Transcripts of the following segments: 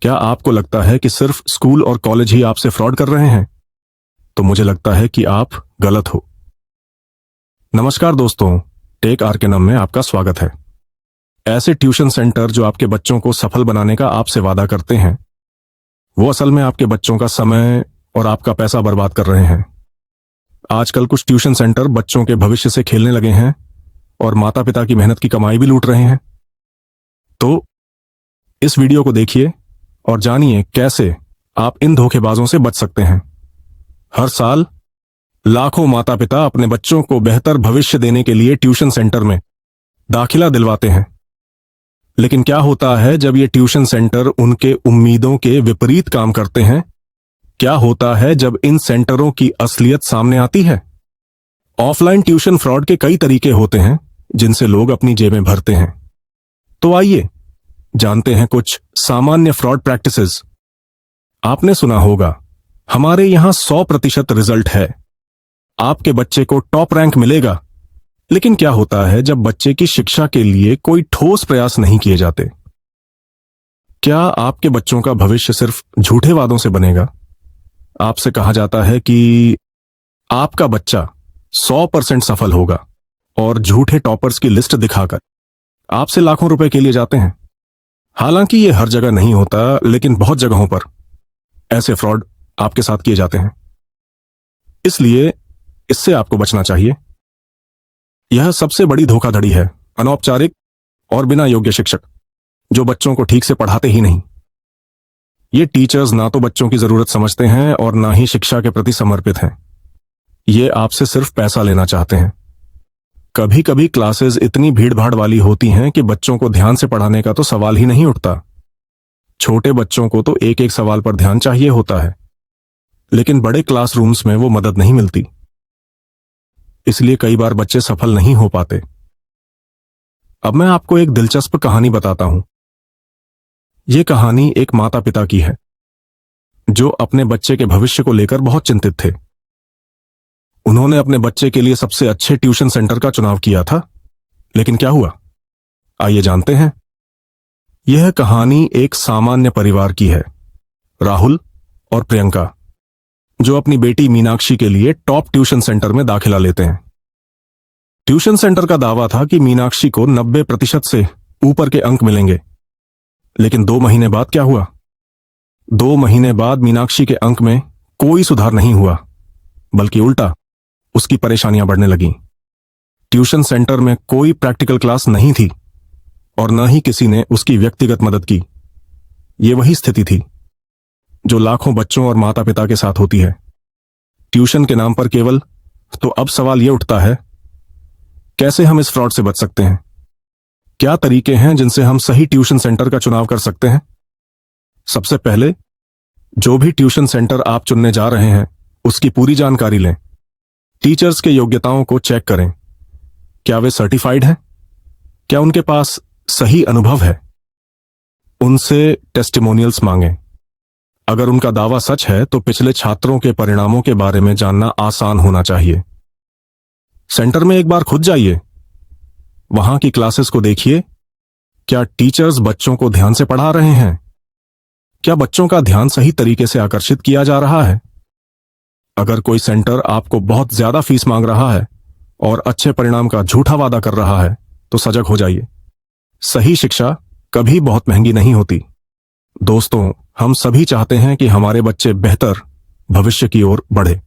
क्या आपको लगता है कि सिर्फ स्कूल और कॉलेज ही आपसे फ्रॉड कर रहे हैं? तो मुझे लगता है कि आप गलत हो। नमस्कार दोस्तों, टेक आर के नाम में आपका स्वागत है। ऐसे ट्यूशन सेंटर जो आपके बच्चों को सफल बनाने का आपसे वादा करते हैं, वो असल में आपके बच्चों का समय और आपका पैसा बर्बाद कर रहे हैं। आजकल कुछ ट्यूशन सेंटर बच्चों के भविष्य से खेलने लगे हैं और माता पिता की मेहनत की कमाई भी लूट रहे हैं। तो इस वीडियो को देखिए और जानिए कैसे आप इन धोखेबाजों से बच सकते हैं। हर साल लाखों माता पिता अपने बच्चों को बेहतर भविष्य देने के लिए ट्यूशन सेंटर में दाखिला दिलवाते हैं। लेकिन क्या होता है जब ये ट्यूशन सेंटर उनके उम्मीदों के विपरीत काम करते हैं? क्या होता है जब इन सेंटरों की असलियत सामने आती है? ऑफलाइन ट्यूशन फ्रॉड के कई तरीके होते हैं जिनसे लोग अपनी जेबें भरते हैं। तो आइए जानते हैं कुछ सामान्य फ्रॉड प्रैक्टिसेस। आपने सुना होगा, हमारे यहां 100% रिजल्ट है, आपके बच्चे को टॉप रैंक मिलेगा। लेकिन क्या होता है जब बच्चे की शिक्षा के लिए कोई ठोस प्रयास नहीं किए जाते? क्या आपके बच्चों का भविष्य सिर्फ झूठे वादों से बनेगा? आपसे कहा जाता है कि आपका बच्चा 100% सफल होगा और झूठे टॉपर्स की लिस्ट दिखाकर आपसे लाखों रुपए के लिए जाते हैं। हालांकि यह हर जगह नहीं होता, लेकिन बहुत जगहों पर ऐसे फ्रॉड आपके साथ किए जाते हैं। इसलिए इससे आपको बचना चाहिए। यह सबसे बड़ी धोखाधड़ी है, अनौपचारिक और बिना योग्य शिक्षक जो बच्चों को ठीक से पढ़ाते ही नहीं। ये टीचर्स ना तो बच्चों की जरूरत समझते हैं और ना ही शिक्षा के प्रति समर्पित हैं। ये आपसे सिर्फ पैसा लेना चाहते हैं। कभी कभी क्लासेस इतनी भीड़भाड़ वाली होती हैं कि बच्चों को ध्यान से पढ़ाने का तो सवाल ही नहीं उठता। छोटे बच्चों को तो एक एक सवाल पर ध्यान चाहिए होता है, लेकिन बड़े क्लासरूम्स में वो मदद नहीं मिलती। इसलिए कई बार बच्चे सफल नहीं हो पाते। अब मैं आपको एक दिलचस्प कहानी बताता हूं। यह कहानी एक माता पिता की है जो अपने बच्चे के भविष्य को लेकर बहुत चिंतित थे। उन्होंने अपने बच्चे के लिए सबसे अच्छे ट्यूशन सेंटर का चुनाव किया था, लेकिन क्या हुआ? आइए जानते हैं। यह कहानी एक सामान्य परिवार की है, राहुल और प्रियंका, जो अपनी बेटी मीनाक्षी के लिए टॉप ट्यूशन सेंटर में दाखिला लेते हैं। ट्यूशन सेंटर का दावा था कि मीनाक्षी को 90% से ऊपर के अंक मिलेंगे। लेकिन 2 महीने बाद क्या हुआ? 2 महीने बाद मीनाक्षी के अंक में कोई सुधार नहीं हुआ, बल्कि उल्टा उसकी परेशानियां बढ़ने लगीं। ट्यूशन सेंटर में कोई प्रैक्टिकल क्लास नहीं थी और न ही किसी ने उसकी व्यक्तिगत मदद की। यह वही स्थिति थी जो लाखों बच्चों और माता पिता के साथ होती है, ट्यूशन के नाम पर केवल। तो अब सवाल यह उठता है, कैसे हम इस फ्रॉड से बच सकते हैं? क्या तरीके हैं जिनसे हम सही ट्यूशन सेंटर का चुनाव कर सकते हैं? सबसे पहले, जो भी ट्यूशन सेंटर आप चुनने जा रहे हैं उसकी पूरी जानकारी लें। टीचर्स के योग्यताओं को चेक करें। क्या वे सर्टिफाइड हैं? क्या उनके पास सही अनुभव है? उनसे टेस्टिमोनियल्स मांगें। अगर उनका दावा सच है तो पिछले छात्रों के परिणामों के बारे में जानना आसान होना चाहिए। सेंटर में एक बार खुद जाइए, वहां की क्लासेस को देखिए। क्या टीचर्स बच्चों को ध्यान से पढ़ा रहे हैं? क्या बच्चों का ध्यान सही तरीके से आकर्षित किया जा रहा है? अगर कोई सेंटर आपको बहुत ज्यादा फीस मांग रहा है और अच्छे परिणाम का झूठा वादा कर रहा है, तो सजग हो जाइए। सही शिक्षा कभी बहुत महंगी नहीं होती। दोस्तों, हम सभी चाहते हैं कि हमारे बच्चे बेहतर भविष्य की ओर बढ़े,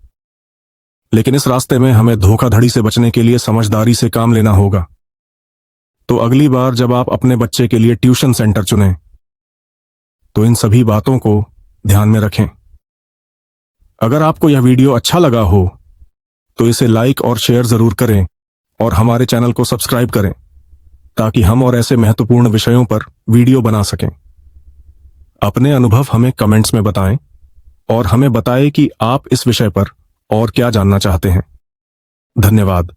लेकिन इस रास्ते में हमें धोखाधड़ी से बचने के लिए समझदारी से काम लेना होगा। तो अगली बार जब आप अपने बच्चे के लिए ट्यूशन सेंटर चुनें, तो इन सभी बातों को ध्यान में रखें। अगर आपको यह वीडियो अच्छा लगा हो तो इसे लाइक और शेयर जरूर करें और हमारे चैनल को सब्सक्राइब करें, ताकि हम और ऐसे महत्वपूर्ण विषयों पर वीडियो बना सकें। अपने अनुभव हमें कमेंट्स में बताएं और हमें बताएं कि आप इस विषय पर और क्या जानना चाहते हैं। धन्यवाद।